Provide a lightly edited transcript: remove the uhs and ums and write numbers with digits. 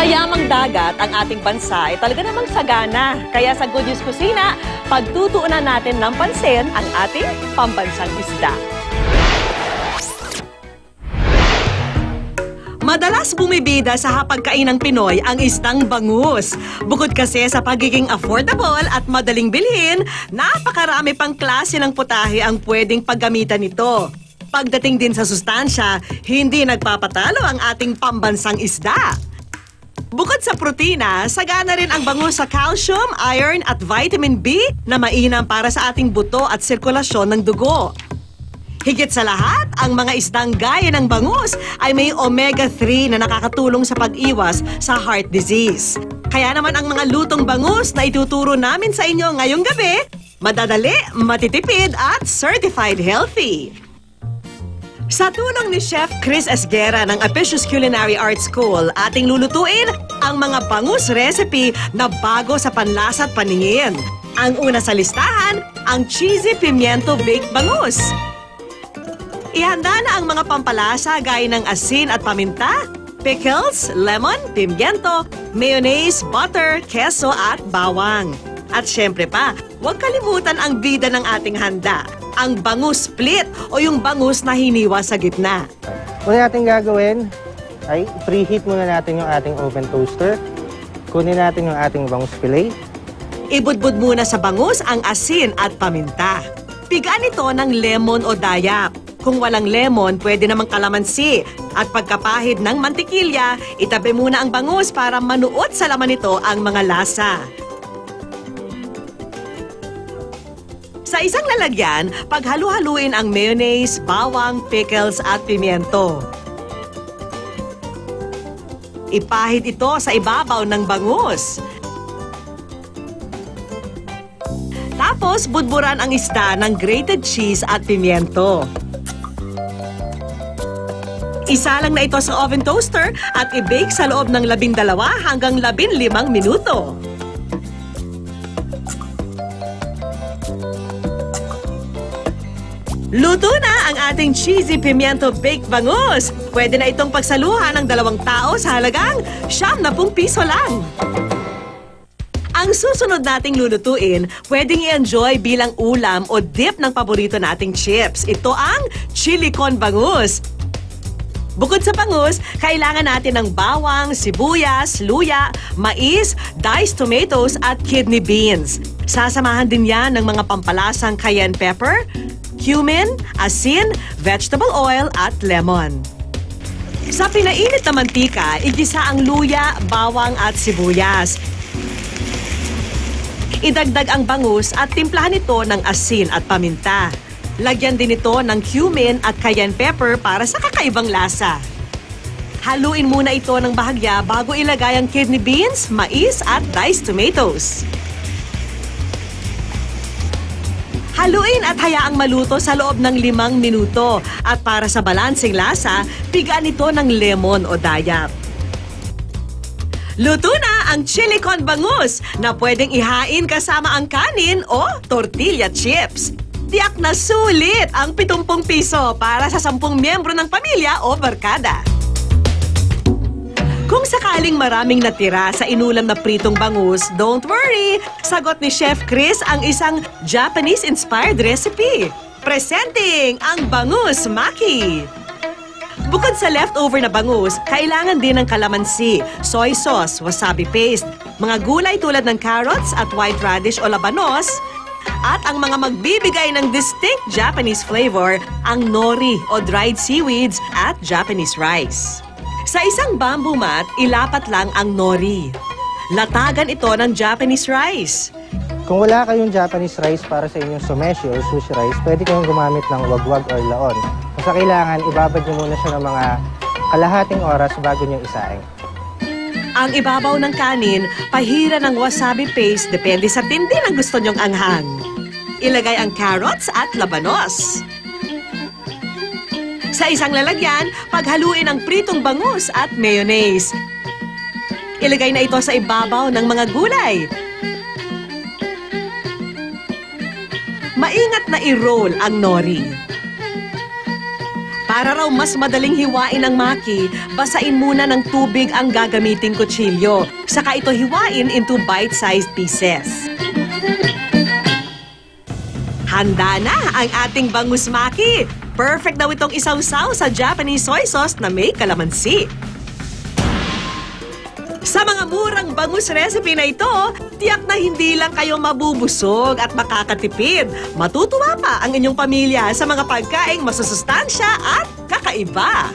Sa yamang dagat, ang ating bansa ay talaga namang sagana. Kaya sa Good News Kusina, pagtutuunan natin ng pansin ang ating pambansang isda. Madalas bumibida sa hapagkainang Pinoy ang isdang bangus. Bukod kasi sa pagiging affordable at madaling bilhin, napakarami pang klase ng putahe ang pwedeng paggamitan nito. Pagdating din sa sustansya, hindi nagpapatalo ang ating pambansang isda. Bukod sa protina, sagana rin ang bangus sa calcium, iron at vitamin B na mainam para sa ating buto at sirkulasyon ng dugo. Higit sa lahat, ang mga isdang gaya ng bangus ay may omega-3 na nakakatulong sa pag-iwas sa heart disease. Kaya naman ang mga lutong bangus na ituturo namin sa inyo ngayong gabi, madadali, matitipid at certified healthy. Sa tulong ni Chef Chris Esguera ng Apicius Culinary Arts School, ating lulutuin ang mga bangus recipe na bago sa panlasa at paningin. Ang una sa listahan, ang cheesy pimiento baked bangus. Ihanda na ang mga pampalasa gaya ng asin at paminta, pickles, lemon, pimiento, mayonnaise, butter, keso at bawang. At syempre pa, huwag kalimutan ang bida ng ating handa, ang bangus split o yung bangus na hiniwa sa gitna. Una natin gagawin ay preheat muna natin yung ating oven toaster. Kunin natin yung ating bangus fillet. Ibudbud muna sa bangus ang asin at paminta. Pigaan ito ng lemon o dayap. Kung walang lemon, pwede namang kalamansi. At pagkapahid ng mantikilya, itabi muna ang bangus para manuot sa laman nito ang mga lasa. Sa isang lalagyan, paghalu-haluin ang mayonnaise, bawang, pickles at pimiento. Ipahid ito sa ibabaw ng bangus. Tapos, budburan ang isda ng grated cheese at pimiento. Isa lang na ito sa oven toaster at i-bake sa loob ng 12 hanggang 15 minuto. Luto na ang ating cheesy pimiento baked bangus. Pwede na itong pagsaluhan ng 2 tao sa halagang 70 piso lang. Ang susunod nating lulutuin, pwedeng i-enjoy bilang ulam o dip ng paborito nating chips. Ito ang chili con bangus. Bukod sa bangus, kailangan natin ng bawang, sibuyas, luya, mais, diced tomatoes at kidney beans. Sasamahan din yan ng mga pampalasang cayenne pepper, cumin, asin, vegetable oil at lemon. Sa pinainit na mantika, igisa ang luya, bawang at sibuyas. Idagdag ang bangus at timplahan ito ng asin at paminta. Lagyan din ito ng cumin at cayenne pepper para sa kakaibang lasa. Haluin muna ito ng bahagya bago ilagay ang kidney beans, mais at diced tomatoes. Haluin at hayaang maluto sa loob ng 5 minuto. At para sa balanseng lasa, pigaan ito ng lemon o dayap. Luto na ang chili con bangus na pwedeng ihain kasama ang kanin o tortilla chips. Tiyak na sulit ang 70 piso para sa 10 miyembro ng pamilya o barkada. Kung sakaling maraming natira sa inulam na pritong bangus, don't worry! Sagot ni Chef Chris ang isang Japanese-inspired recipe. Presenting ang bangus maki! Bukod sa leftover na bangus, kailangan din ng kalamansi, soy sauce, wasabi paste, mga gulay tulad ng carrots at white radish o labanos, at ang mga magbibigay ng distinct Japanese flavor, ang nori o dried seaweeds at Japanese rice. Sa isang bamboo mat, ilapat lang ang nori. Latagan ito ng Japanese rice. Kung wala kayong Japanese rice para sa inyong sumeshi or sushi rice, pwede kayong gumamit ng wagwag or laon. Kung sa kailangan, ibabad nyo muna siya ng mga kalahating oras bago nyo isaing. Ang ibabaw ng kanin, pahira ng wasabi paste depende sa tindi ng gusto nyong anghang. Ilagay ang carrots at labanos. Sa isang lalagyan, paghaluin ang pritong bangus at mayonnaise. Ilagay na ito sa ibabaw ng mga gulay. Maingat na i-roll ang nori. Para raw mas madaling hiwain ang maki, basain muna ng tubig ang gagamiting kutsilyo. Saka ito hiwain into bite-sized pieces. Handa na ang ating bangus maki. Perfect daw itong isawsaw sa Japanese soy sauce na may kalamansi. Sa mga murang bangus recipe na ito, tiyak na hindi lang kayo mabubusog at makakatipid. Matutuwa pa ang inyong pamilya sa mga pagkaing masusustansya at kakaiba.